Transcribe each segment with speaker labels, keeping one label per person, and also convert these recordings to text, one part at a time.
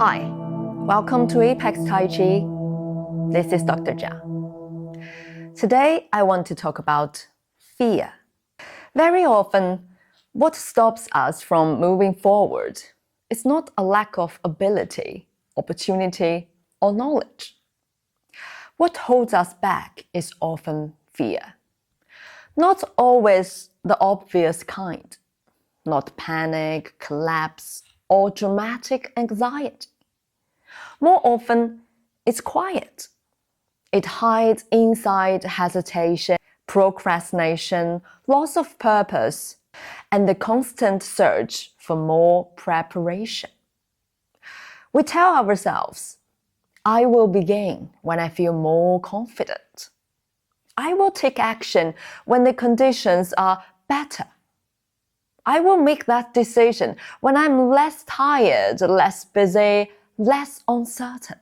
Speaker 1: Hi, welcome to Apex Tai Chi. This is Dr. Jia. Today, I want to talk about fear. Very often, what stops us from moving forward is not a lack of ability, opportunity, or knowledge. What holds us back is often fear. Not always the obvious kind, not panic, collapse, or dramatic anxiety. More often, it's quiet. It hides inside hesitation, procrastination, loss of purpose, and the constant search for more preparation. We tell ourselves, I will begin when I feel more confident. I will take action when the conditions are better. I will make that decision when I'm less tired, less busy, less uncertain.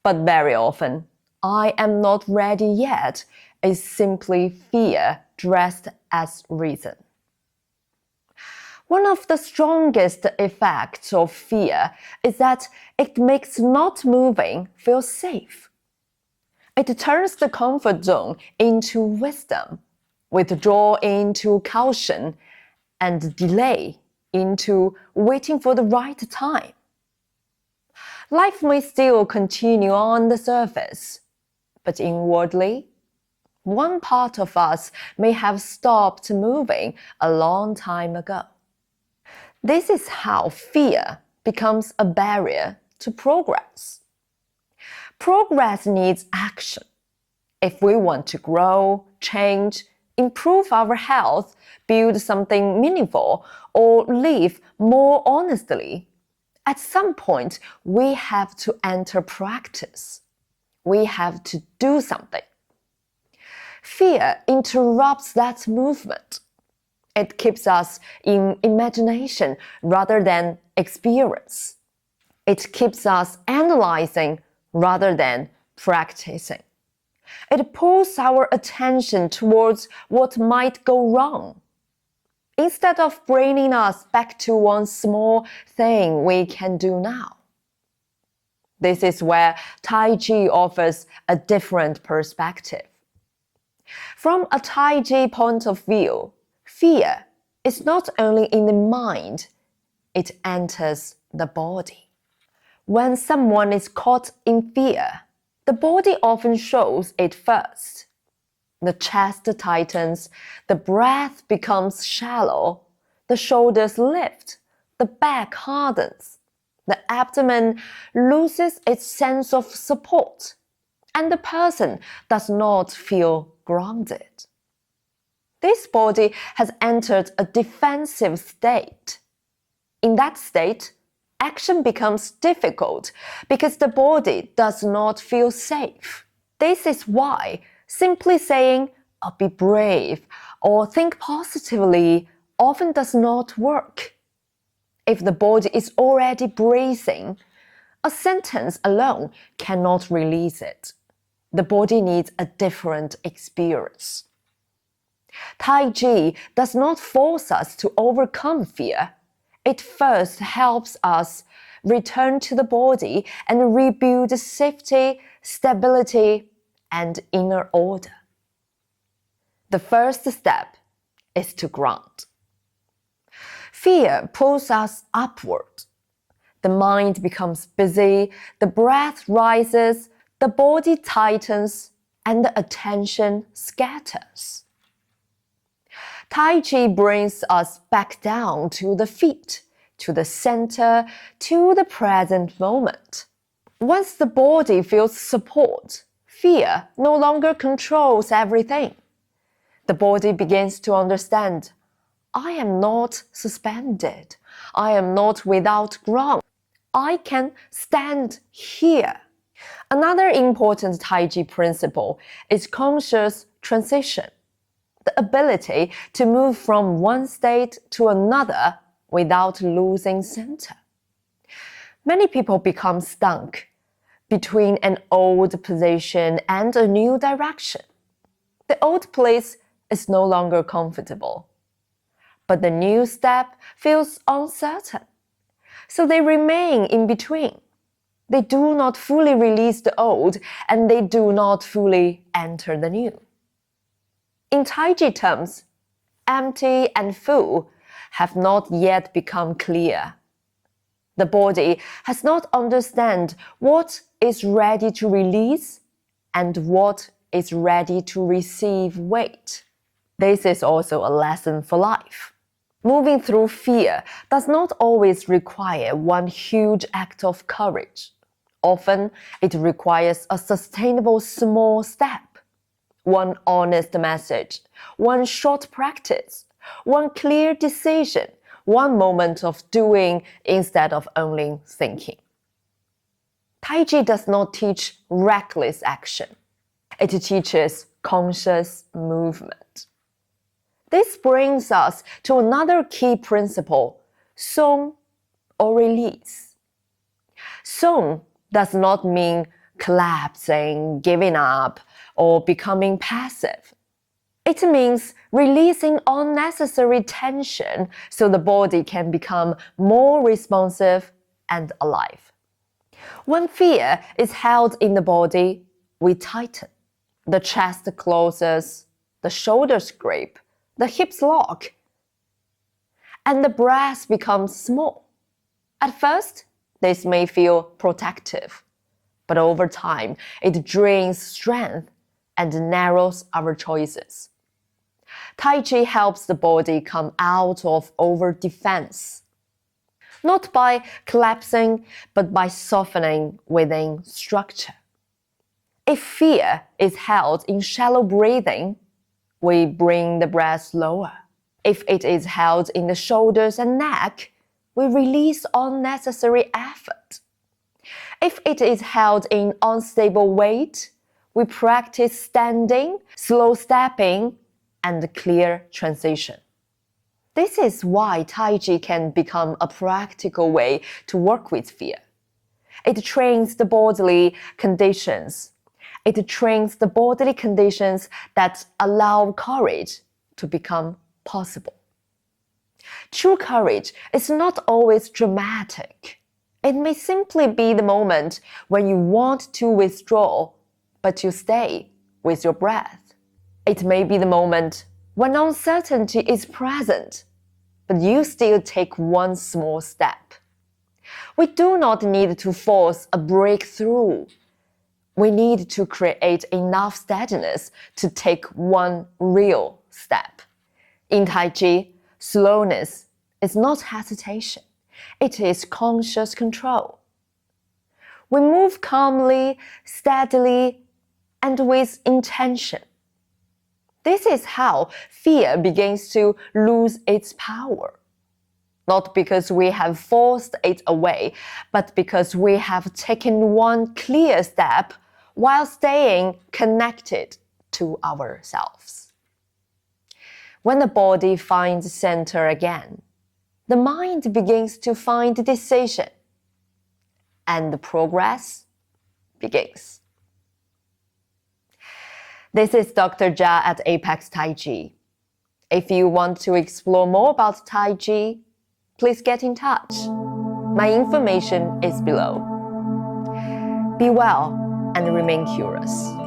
Speaker 1: But very often, I am not ready yet is simply fear dressed as reason. One of the strongest effects of fear is that it makes not moving feel safe. It turns the comfort zone into wisdom, withdrawal into caution, and delay into waiting for the right time. Life may still continue on the surface, but inwardly, one part of us may have stopped moving a long time ago. This is how fear becomes a barrier to progress. Progress needs action. If we want to grow, change, improve our health, build something meaningful, or live more honestly, at some point, we have to enter practice. We have to do something. Fear interrupts that movement. It keeps us in imagination rather than experience. It keeps us analyzing rather than practicing. It pulls our attention towards what might go wrong, instead of bringing us back to one small thing we can do now. This is where Tai Chi offers a different perspective. From a Tai Chi point of view, fear is not only in the mind, it enters the body. When someone is caught in fear, the body often shows it first. The chest tightens, the breath becomes shallow, the shoulders lift, the back hardens, the abdomen loses its sense of support, and the person does not feel grounded. This body has entered a defensive state. In that state, action becomes difficult because the body does not feel safe. This is why simply saying, "I'll be brave," or "think positively" often does not work. If the body is already bracing, a sentence alone cannot release it. The body needs a different experience. Tai Chi does not force us to overcome fear. It first helps us return to the body and rebuild safety, stability, and inner order. The first step is to ground. Fear pulls us upward. The mind becomes busy, the breath rises, the body tightens, and the attention scatters. Tai Chi brings us back down to the feet, to the center, to the present moment. Once the body feels support, fear no longer controls everything. The body begins to understand, I am not suspended. I am not without ground. I can stand here. Another important Tai Chi principle is conscious transition, the ability to move from one state to another without losing center. Many people become stuck between an old position and a new direction. The old place is no longer comfortable, but the new step feels uncertain. So they remain in between. They do not fully release the old, and they do not fully enter the new. In Tai Chi terms, empty and full have not yet become clear. The body has not understood what is ready to release and what is ready to receive weight. This is also a lesson for life. Moving through fear does not always require one huge act of courage. Often, it requires a sustainable small step. One honest message, one short practice, one clear decision, one moment of doing instead of only thinking. Tai Chi does not teach reckless action. It teaches conscious movement. This brings us to another key principle, song or release. Song does not mean collapsing, giving up, or becoming passive. It means releasing unnecessary tension so the body can become more responsive and alive. When fear is held in the body, we tighten. The chest closes, the shoulders grip, the hips lock, and the breath becomes small. At first, this may feel protective, but over time, it drains strength and narrows our choices. Tai Chi helps the body come out of over-defense, not by collapsing, but by softening within structure. If fear is held in shallow breathing, we bring the breath lower. If it is held in the shoulders and neck, we release unnecessary effort. If it is held in unstable weight, we practice standing, slow stepping, and clear transition. This is why Tai Chi can become a practical way to work with fear. It trains the bodily conditions. It trains the bodily conditions that allow courage to become possible. True courage is not always dramatic. It may simply be the moment when you want to withdraw, but you stay with your breath. It may be the moment when uncertainty is present, but you still take one small step. We do not need to force a breakthrough. We need to create enough steadiness to take one real step. In Tai Chi, slowness is not hesitation. It is conscious control. We move calmly, steadily, and with intention. This is how fear begins to lose its power. Not because we have forced it away, but because we have taken one clear step while staying connected to ourselves. When the body finds center again, the mind begins to find decision, and the progress begins. This is Dr. Jia at Apex Tai Chi. If you want to explore more about Tai Chi, please get in touch. My information is below. Be well and remain curious.